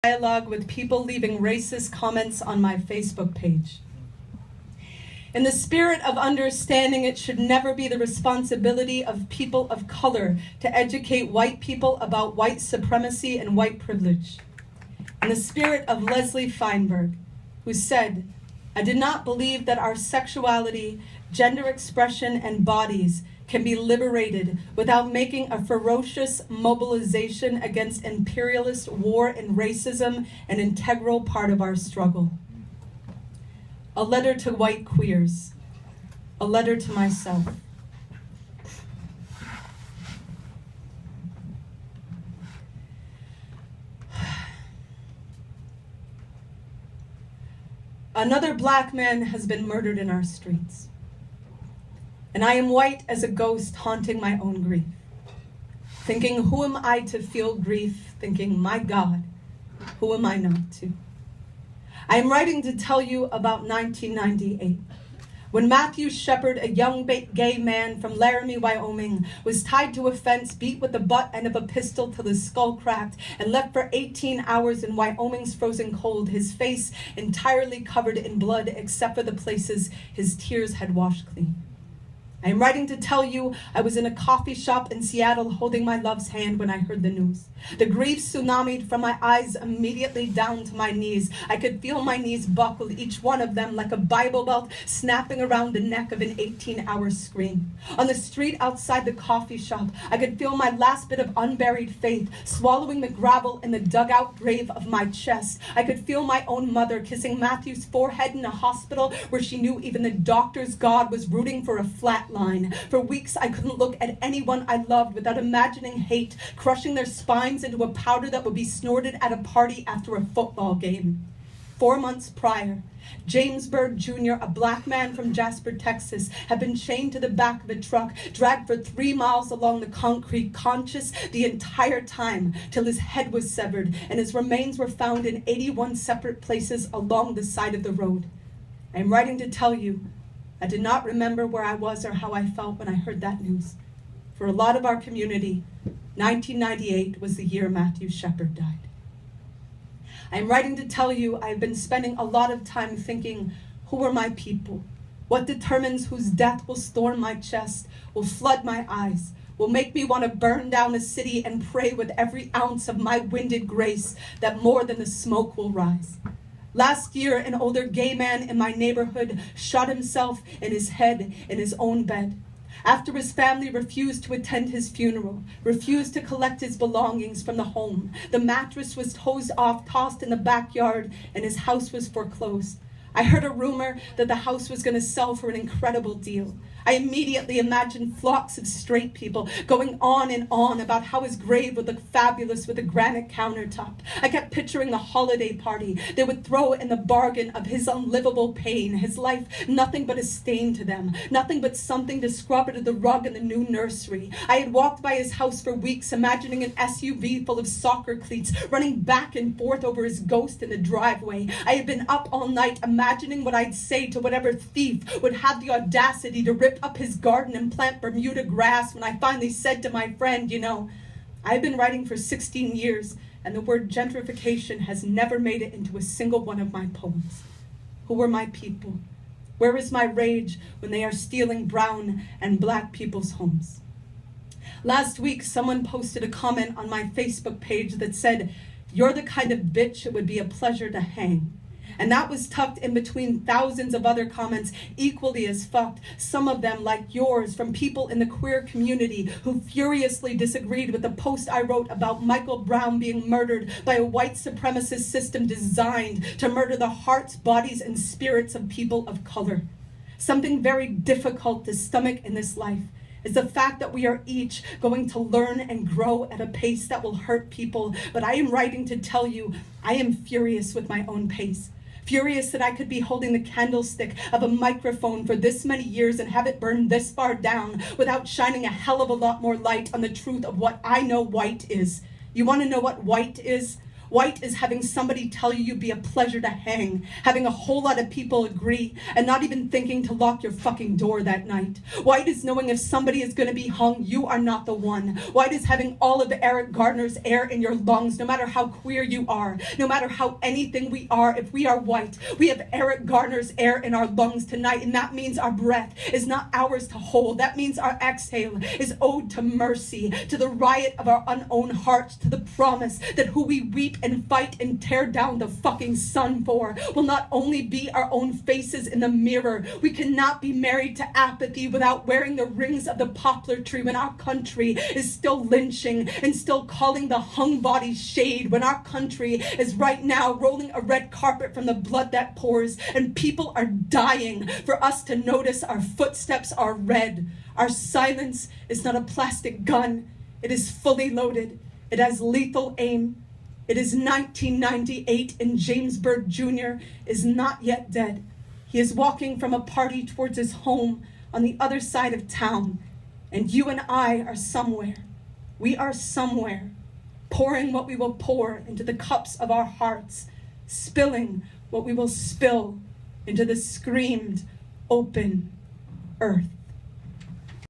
dialogue with people leaving racist comments on my Facebook page. In the spirit of understanding, it should never be the responsibility of people of color to educate white people about white supremacy and white privilege. In the spirit of Leslie Feinberg, who said, "I did not believe that our sexuality, gender expression, and bodies can be liberated without making a ferocious mobilization against imperialist war and racism an integral part of our struggle." A letter to white queers, a letter to myself. Another black man has been murdered in our streets. And I am white as a ghost haunting my own grief. Thinking, who am I to feel grief? Thinking, my God, who am I not to? I am writing to tell you about 1998, when Matthew Shepard, a young gay man from Laramie, Wyoming, was tied to a fence, beat with the butt end of a pistol till his skull cracked, and left for 18 hours in Wyoming's frozen cold, his face entirely covered in blood except for the places his tears had washed clean. I am writing to tell you I was in a coffee shop in Seattle holding my love's hand when I heard the news. The grief tsunamied from my eyes immediately down to my knees. I could feel my knees buckle, each one of them like a Bible belt snapping around the neck of an 18-hour scream. On the street outside the coffee shop, I could feel my last bit of unburied faith swallowing the gravel in the dugout grave of my chest. I could feel my own mother kissing Matthew's forehead in a hospital where she knew even the doctor's God was rooting for a flat line. For weeks, I couldn't look at anyone I loved without imagining hate crushing their spines into a powder that would be snorted at a party after a football game. 4 months prior, James Byrd Jr., a black man from Jasper, Texas, had been chained to the back of a truck, dragged for 3 miles along the concrete, conscious the entire time, till his head was severed and his remains were found in 81 separate places along the side of the road. I am writing to tell you I did not remember where I was or how I felt when I heard that news. For a lot of our community, 1998 was the year Matthew Shepard died. I am writing to tell you I have been spending a lot of time thinking, who are my people? What determines whose death will storm my chest, will flood my eyes, will make me want to burn down a city and pray with every ounce of my winded grace that more than the smoke will rise. Last year, an older gay man in my neighborhood shot himself in his head in his own bed. After his family refused to attend his funeral, refused to collect his belongings from the home, the mattress was hosed off, tossed in the backyard, and his house was foreclosed. I heard a rumor that the house was going to sell for an incredible deal. I immediately imagined flocks of straight people going on and on about how his grave would look fabulous with a granite countertop. I kept picturing the holiday party they would throw in the bargain of his unlivable pain, his life nothing but a stain to them, nothing but something to scrub under the rug in the new nursery. I had walked by his house for weeks, imagining an SUV full of soccer cleats running back and forth over his ghost in the driveway. I had been up all night imagining what I'd say to whatever thief would have the audacity to rip up his garden and plant Bermuda grass when I finally said to my friend, I've been writing for 16 years and the word gentrification has never made it into a single one of my poems. Who are my people? Where is my rage when they are stealing brown and black people's homes? Last week, someone posted a comment on my Facebook page that said, "You're the kind of bitch it would be a pleasure to hang." And that was tucked in between thousands of other comments equally as fucked, some of them like yours from people in the queer community who furiously disagreed with the post I wrote about Michael Brown being murdered by a white supremacist system designed to murder the hearts, bodies, and spirits of people of color. Something very difficult to stomach in this life is the fact that we are each going to learn and grow at a pace that will hurt people. But I am writing to tell you I am furious with my own pace. Furious that I could be holding the candlestick of a microphone for this many years and have it burn this far down without shining a hell of a lot more light on the truth of what I know white is. You want to know what white is? White is having somebody tell you you'd be a pleasure to hang, having a whole lot of people agree, and not even thinking to lock your fucking door that night. White is knowing if somebody is going to be hung, you are not the one. White is having all of Eric Gardner's air in your lungs, no matter how queer you are, no matter how anything we are. If we are white, we have Eric Gardner's air in our lungs tonight, and that means our breath is not ours to hold. That means our exhale is owed to mercy, to the riot of our unowned hearts, to the promise that who we weep and fight and tear down the fucking sun for will not only be our own faces in the mirror. We cannot be married to apathy without wearing the rings of the poplar tree when our country is still lynching and still calling the hung bodies shade, when our country is right now rolling a red carpet from the blood that pours, and people are dying for us to notice our footsteps are red. Our silence is not a plastic gun. It is fully loaded. It has lethal aim. It is 1998 and James Byrd Jr. is not yet dead. He is walking from a party towards his home on the other side of town. And you and I are somewhere. We are somewhere, pouring what we will pour into the cups of our hearts, spilling what we will spill into the screamed open earth.